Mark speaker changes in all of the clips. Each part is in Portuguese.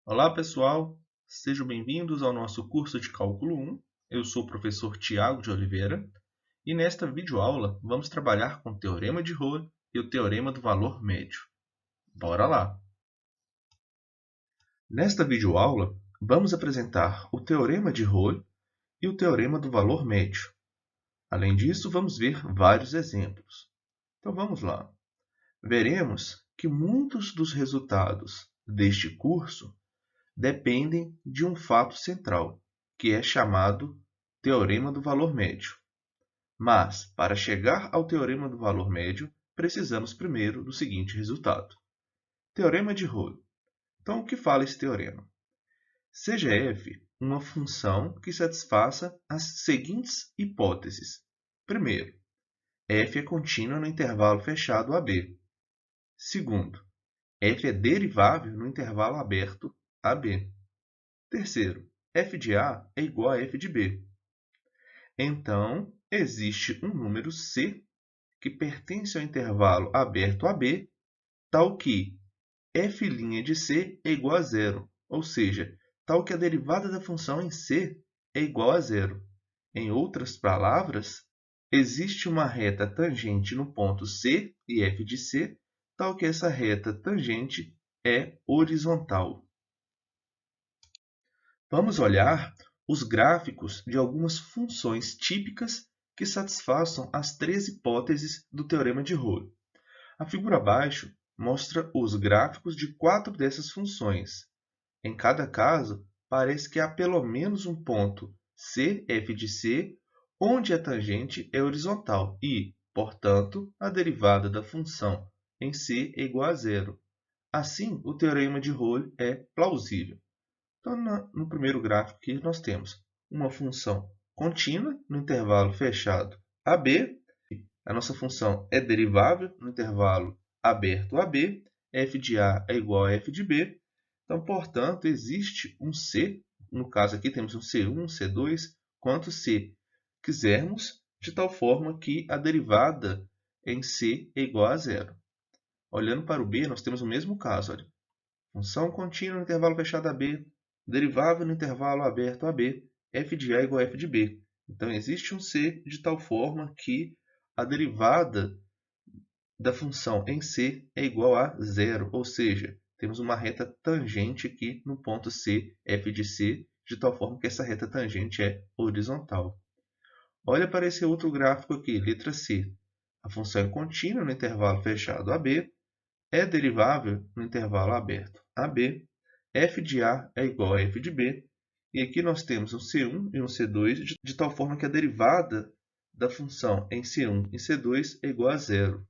Speaker 1: Olá, pessoal! Sejam bem-vindos ao nosso curso de Cálculo 1. Eu sou o professor Tiago de Oliveira e nesta videoaula vamos trabalhar com o Teorema de Rolle e o Teorema do Valor Médio. Bora lá! Nesta videoaula, vamos apresentar o Teorema de Rolle e o Teorema do Valor Médio. Além disso, vamos ver vários exemplos. Então vamos lá! Veremos que muitos dos resultados deste curso dependem de um fato central, que é chamado Teorema do Valor Médio. Mas, para chegar ao Teorema do Valor Médio, precisamos primeiro do seguinte resultado. Teorema de Rolle. Então, o que fala esse teorema? Seja f uma função que satisfaça as seguintes hipóteses. Primeiro, f é contínua no intervalo fechado AB. Segundo, f é derivável no intervalo aberto AB. Terceiro, f de A é igual a f de B. Então, existe um número C que pertence ao intervalo aberto AB, tal que f' de C é igual a zero, ou seja, tal que a derivada da função em C é igual a zero. Em outras palavras, existe uma reta tangente no ponto C e f de C, tal que essa reta tangente é horizontal. Vamos olhar os gráficos de algumas funções típicas que satisfaçam as três hipóteses do Teorema de Rolle. A figura abaixo mostra os gráficos de 4 dessas funções. Em cada caso, parece que há pelo menos um ponto C, f de C, onde a tangente é horizontal e, portanto, a derivada da função em C é igual a zero. Assim, o Teorema de Rolle é plausível. Então, no primeiro gráfico aqui, nós temos uma função contínua no intervalo fechado AB. A nossa função é derivável no intervalo aberto AB. F de A é igual a F de B. Então, portanto, existe um C. No caso aqui, temos um C1, C2, quanto C quisermos, de tal forma que a derivada em C é igual a zero. Olhando para o B, nós temos o mesmo caso. Olha. Função contínua no intervalo fechado AB, derivável no intervalo aberto AB, f de A igual a f de B. Então, existe um C de tal forma que a derivada da função em C é igual a zero, ou seja, temos uma reta tangente aqui no ponto C, f de C, de tal forma que essa reta tangente é horizontal. Olha para esse outro gráfico aqui, letra C. A função é contínua no intervalo fechado AB, é derivável no intervalo aberto AB, f de A é igual a f de B, e aqui nós temos um C1 e um C2, de tal forma que a derivada da função em C1 e C2 é igual a zero.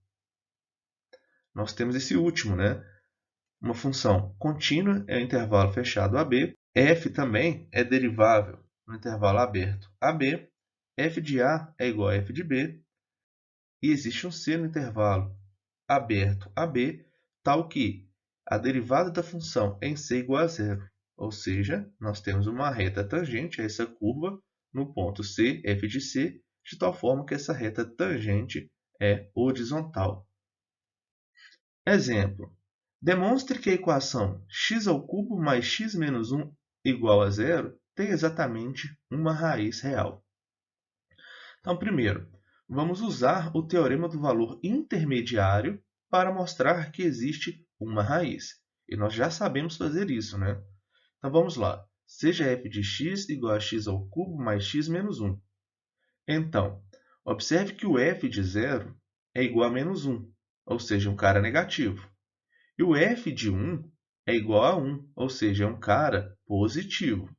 Speaker 1: Nós temos esse último, né? Uma função contínua é o intervalo fechado AB, f também é derivável no intervalo aberto AB, f de A é igual a f de B, e existe um C no intervalo aberto AB, tal que a derivada da função em C é igual a zero. Ou seja, nós temos uma reta tangente a essa curva no ponto C, f de C, de tal forma que essa reta tangente é horizontal. Exemplo. Demonstre que a equação x² mais x menos 1 igual a zero tem exatamente uma raiz real. Então, primeiro, vamos usar o teorema do valor intermediário para mostrar que existe uma raiz. E nós já sabemos fazer isso, né? Então, vamos lá. Seja f de x igual a x² mais x menos 1. Então, observe que o f de 0 é igual a menos 1, ou seja, um cara negativo. E o f de 1 é igual a 1, ou seja, é um cara positivo.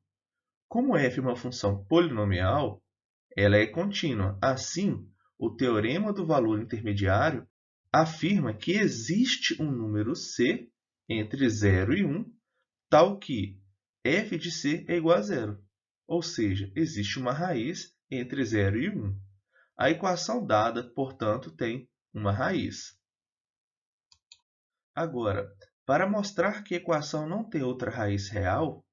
Speaker 1: Como f é uma função polinomial, ela é contínua. Assim, o teorema do valor intermediário afirma que existe um número C entre 0 e 1, tal que f de C é igual a zero. Ou seja, existe uma raiz entre 0 e 1. A equação dada, portanto, tem uma raiz. Agora, para mostrar que a equação não tem outra raiz real,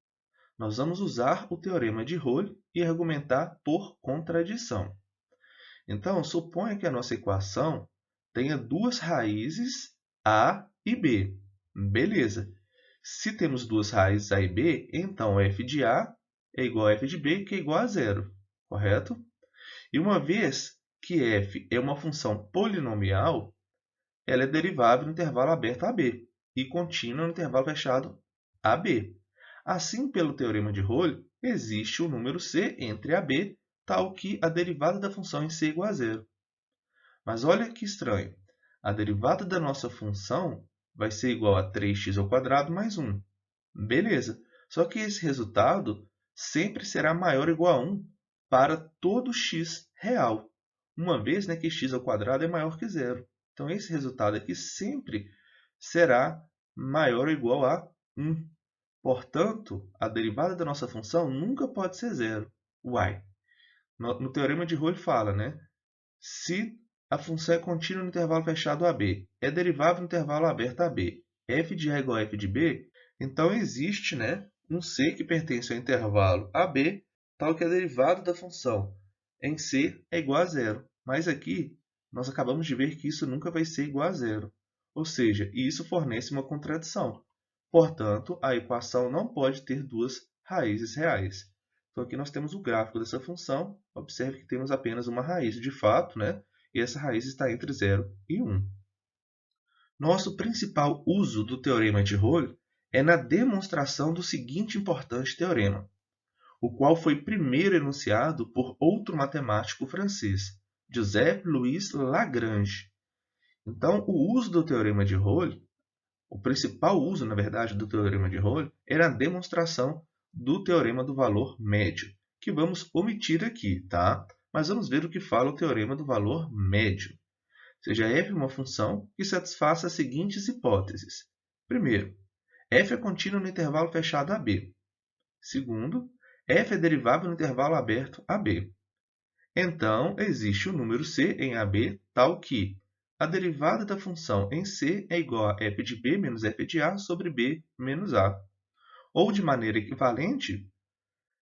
Speaker 1: nós vamos usar o teorema de Rolle e argumentar por contradição. Então, suponha que a nossa equação tenha duas raízes a e b. Beleza. Se temos duas raízes a e b, então f de a é igual a f de b, que é igual a zero, correto? E uma vez que f é uma função polinomial, ela é derivável no intervalo aberto AB e contínua no intervalo fechado AB. Assim, pelo teorema de Rolle, existe o número c entre AB, tal que a derivada da função em c é igual a zero. Mas olha que estranho. A derivada da nossa função vai ser igual a 3x² mais 1. Beleza. Só que esse resultado sempre será maior ou igual a 1 para todo x real, uma vez que x² é maior que zero. Então, esse resultado aqui sempre será maior ou igual a 1. Portanto, a derivada da nossa função nunca pode ser zero. Uai! No teorema de Rolle fala, se a função é contínua no intervalo fechado AB, é derivável no intervalo aberto AB, f de A igual a f de B, então existe um c que pertence ao intervalo AB, tal que a derivada da função em c é igual a zero. Mas aqui, nós acabamos de ver que isso nunca vai ser igual a zero. Ou seja, isso fornece uma contradição. Portanto, a equação não pode ter duas raízes reais. Então, aqui nós temos o gráfico dessa função. Observe que temos apenas uma raiz de fato, e essa raiz está entre 0 e 1. Nosso principal uso do teorema de Rolle é na demonstração do seguinte importante teorema, o qual foi primeiro enunciado por outro matemático francês, Joseph-Louis Lagrange. Então, o uso do teorema de Rolle, o principal uso, na verdade, do teorema de Rolle, era a demonstração do teorema do valor médio, que vamos omitir aqui, tá? Mas vamos ver o que fala o teorema do valor médio. Seja f uma função que satisfaça as seguintes hipóteses. Primeiro, f é contínua no intervalo fechado AB. Segundo, f é derivável no intervalo aberto AB. Então, existe o número c em AB tal que a derivada da função em c é igual a f de b menos f de a sobre b menos a. Ou, de maneira equivalente,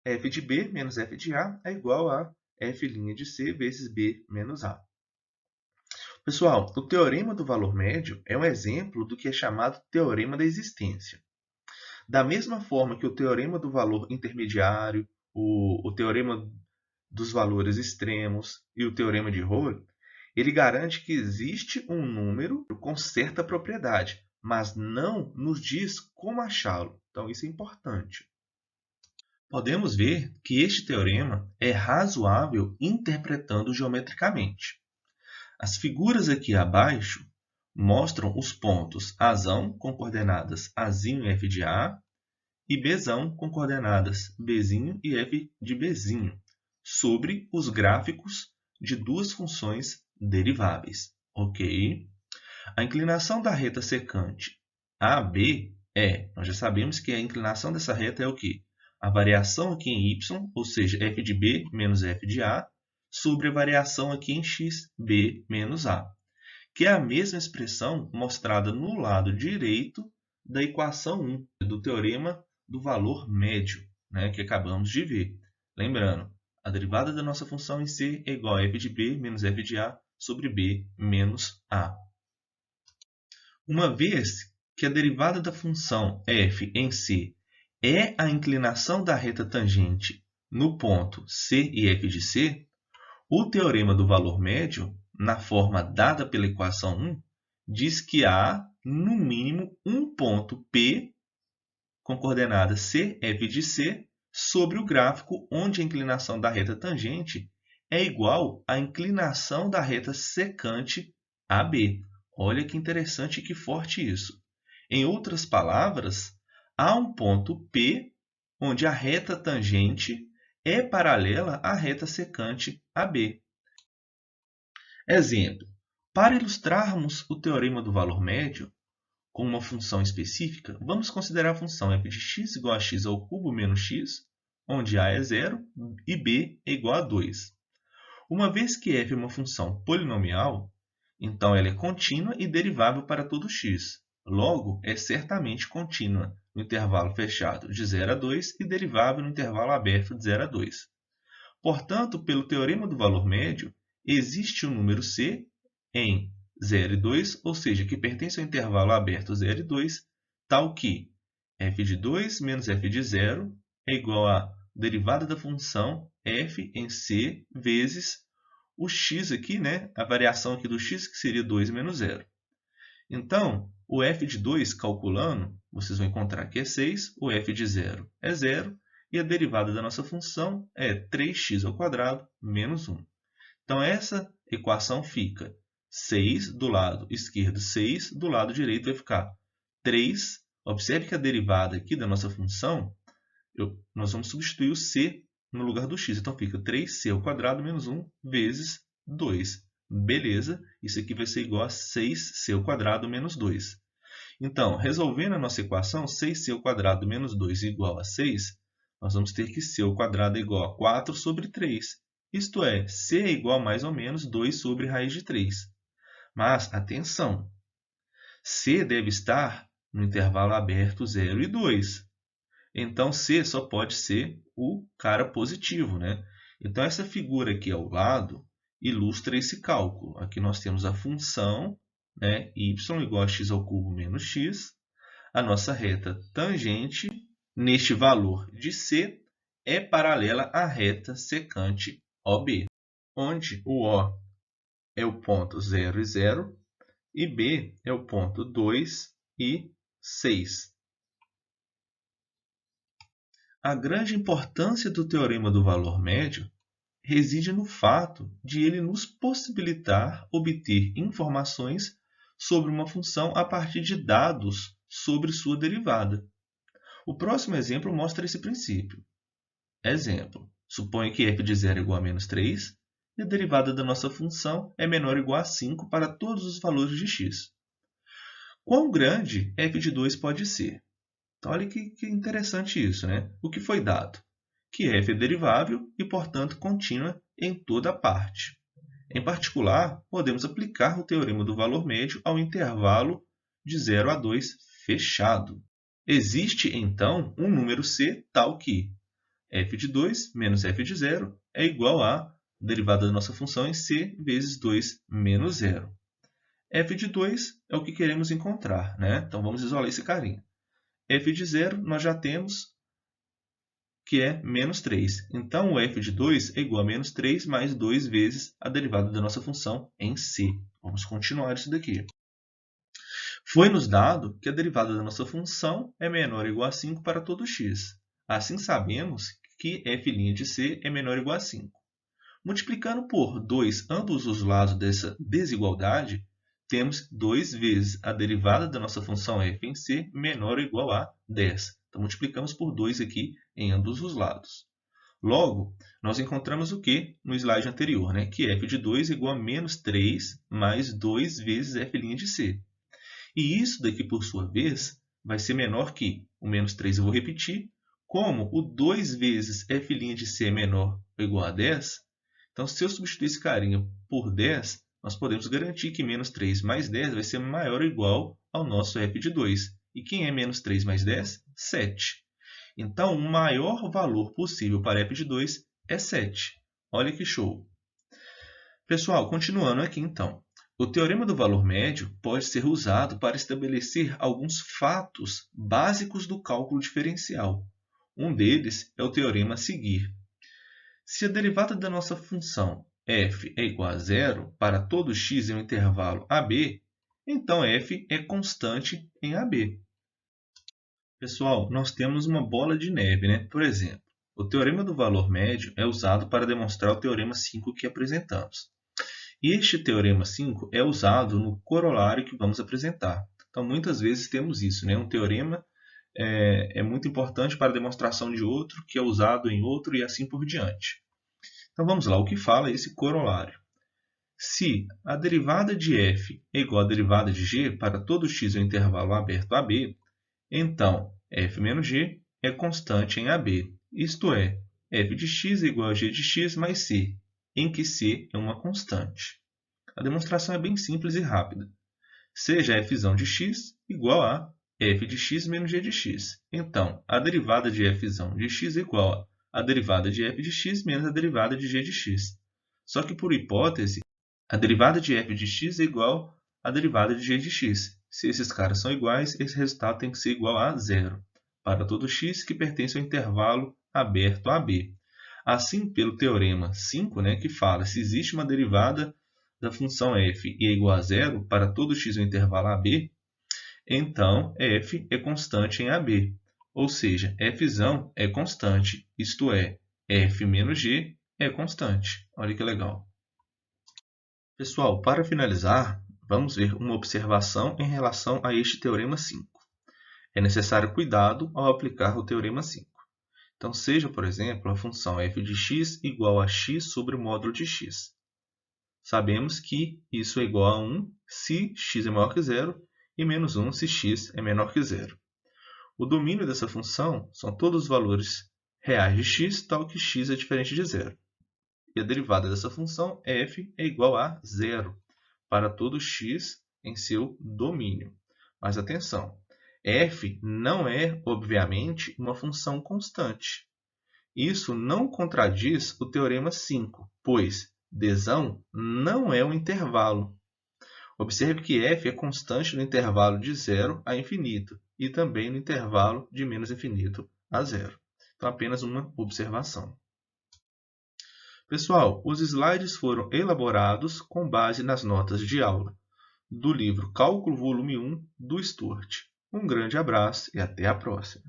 Speaker 1: f de b menos f de a é igual a f' de c vezes b menos a. Pessoal, o teorema do valor médio é um exemplo do que é chamado teorema da existência. Da mesma forma que o teorema do valor intermediário, o teorema dos valores extremos e o teorema de Rolle, ele garante que existe um número com certa propriedade, mas não nos diz como achá-lo. Então, isso é importante. Podemos ver que este teorema é razoável interpretando geometricamente. As figuras aqui abaixo mostram os pontos Azão com coordenadas Azinho e f de A e Bzão com coordenadas Bzinho e f de Bzinho sobre os gráficos de duas funções deriváveis. Ok? A inclinação da reta secante AB nós já sabemos que a inclinação dessa reta é o quê? A variação aqui em y, ou seja, f de B menos f de A, sobre a variação aqui em x, b menos a, que é a mesma expressão mostrada no lado direito da equação 1 do teorema do valor médio, que acabamos de ver. Lembrando, a derivada da nossa função em c é igual a f de b menos f de a sobre b menos a. Uma vez que a derivada da função f em c é a inclinação da reta tangente no ponto c e f de c, o teorema do valor médio, na forma dada pela equação 1, diz que há, no mínimo, um ponto P com coordenada C, f de C, sobre o gráfico onde a inclinação da reta tangente é igual à inclinação da reta secante AB. Olha que interessante e que forte isso. Em outras palavras, há um ponto P onde a reta tangente é paralela à reta secante AB. Exemplo. Para ilustrarmos o teorema do valor médio com uma função específica, vamos considerar a função f de x igual a x ao cubo menos x, onde a é 0 e b é igual a 2. Uma vez que f é uma função polinomial, então ela é contínua e derivável para todo x. Logo, é certamente contínua no intervalo fechado de 0 a 2 e derivável no intervalo aberto de 0 a 2. Portanto, pelo teorema do valor médio, existe o número c em 0 e 2, ou seja, que pertence ao intervalo aberto 0 e 2, tal que f de 2 menos f de 0 é igual a derivada da função f em c vezes o x aqui, né? A variação aqui do x, que seria 2 menos 0. Então, o f de 2, calculando, vocês vão encontrar que é 6, o f de 0 é 0, e a derivada da nossa função é 3x² menos 1. Então, essa equação fica 6 do lado esquerdo, 6 do lado direito vai ficar 3. Observe que a derivada aqui da nossa função, nós vamos substituir o c no lugar do x. Então, fica 3c² menos 1 vezes 2. Beleza, isso aqui vai ser igual a 6c² menos 2. Então, resolvendo a nossa equação, 6c² menos 2 igual a 6, nós vamos ter que c² é igual a 4 sobre 3. Isto é, c é igual a mais ou menos 2 sobre raiz de 3. Mas, atenção, c deve estar no intervalo aberto 0 e 2. Então, c só pode ser o cara positivo, né? Então, essa figura aqui ao lado ilustra esse cálculo. Aqui nós temos a função, né, y igual a x² menos x. A nossa reta tangente, neste valor de c, é paralela à reta secante OB, onde o O é o ponto 0 e 0 e B é o ponto 2 e 6. A grande importância do teorema do valor médio reside no fato de ele nos possibilitar obter informações sobre uma função a partir de dados sobre sua derivada. O próximo exemplo mostra esse princípio. Exemplo: suponha que f de 0 é igual a menos 3 e a derivada da nossa função é menor ou igual a 5 para todos os valores de x. Quão grande f de 2 pode ser? Então, olha que interessante isso, né? O que foi dado? Que f é derivável e, portanto, contínua em toda parte. Em particular, podemos aplicar o teorema do valor médio ao intervalo de 0 a 2 fechado. Existe, então, um número c tal que f de 2 menos f de 0 é igual a derivada da nossa função em c vezes 2 menos 0. f de 2 é o que queremos encontrar, né? Então, vamos isolar esse carinha. f de 0 nós já temos que é menos 3. Então, o f de 2 é igual a menos 3 mais 2 vezes a derivada da nossa função em c. Vamos continuar isso daqui. Foi-nos dado que a derivada da nossa função é menor ou igual a 5 para todo x. Assim, sabemos que f' de c é menor ou igual a 5. Multiplicando por 2 ambos os lados dessa desigualdade, temos 2 vezes a derivada da nossa função f em c menor ou igual a 10. Então, multiplicamos por 2 aqui em ambos os lados. Logo, nós encontramos o que no slide anterior, né? Que f de 2 é igual a menos 3 mais 2 vezes f' de c. E isso daqui, por sua vez, vai ser menor que o menos 3, eu vou repetir, como o 2 vezes f' de c é menor ou igual a 10. Então, se eu substituir esse carinha por 10, nós podemos garantir que menos 3 mais 10 vai ser maior ou igual ao nosso f de 2. E quem é menos 3 mais 10? 7. Então, o maior valor possível para f de 2 é 7. Olha que show! Pessoal, continuando aqui então. O teorema do valor médio pode ser usado para estabelecer alguns fatos básicos do cálculo diferencial. Um deles é o teorema a seguir. Se a derivada da nossa função f é igual a 0 para todo x em um intervalo AB, então f é constante em AB. Pessoal, nós temos uma bola de neve, né? Por exemplo, o teorema do valor médio é usado para demonstrar o teorema 5 que apresentamos. E este teorema 5 é usado no corolário que vamos apresentar. Então, muitas vezes temos isso, né? Um teorema é muito importante para a demonstração de outro, que é usado em outro e assim por diante. Então, vamos lá. O que fala esse corolário? Se a derivada de f é igual à derivada de g para todo x em um intervalo aberto AB, então f menos g é constante em AB. Isto é, f de x é igual a g de x mais c, em que c é uma constante. A demonstração é bem simples e rápida. Seja f de x igual a f de x menos g de x. Então, a derivada de f de x é igual a derivada de f de x menos a derivada de g de x. Só que, por hipótese, a derivada de f de x é igual à derivada de g de x. Se esses caras são iguais, esse resultado tem que ser igual a 0. para todo x que pertence ao intervalo aberto AB. Assim, pelo teorema 5, que fala se existe uma derivada da função f e é igual a zero para todo x no intervalo AB, então f é constante em AB, ou seja, f é constante, isto é, f menos g é constante. Olha que legal. Pessoal, para finalizar, vamos ver uma observação em relação a este teorema 5. É necessário cuidado ao aplicar o teorema 5. Então, seja, por exemplo, a função f de x igual a x sobre o módulo de x. Sabemos que isso é igual a 1 se x é maior que zero e menos 1 se x é menor que zero. O domínio dessa função são todos os valores reais de x, tal que x é diferente de zero. E a derivada dessa função, f, é igual a zero para todo x em seu domínio. Mas atenção, f não é, obviamente, uma função constante. Isso não contradiz o teorema 5, pois desão não é um intervalo. Observe que f é constante no intervalo de 0 a infinito e também no intervalo de menos infinito a zero. Então, apenas uma observação. Pessoal, os slides foram elaborados com base nas notas de aula do livro Cálculo Volume 1 do Sturt. Um grande abraço e até a próxima!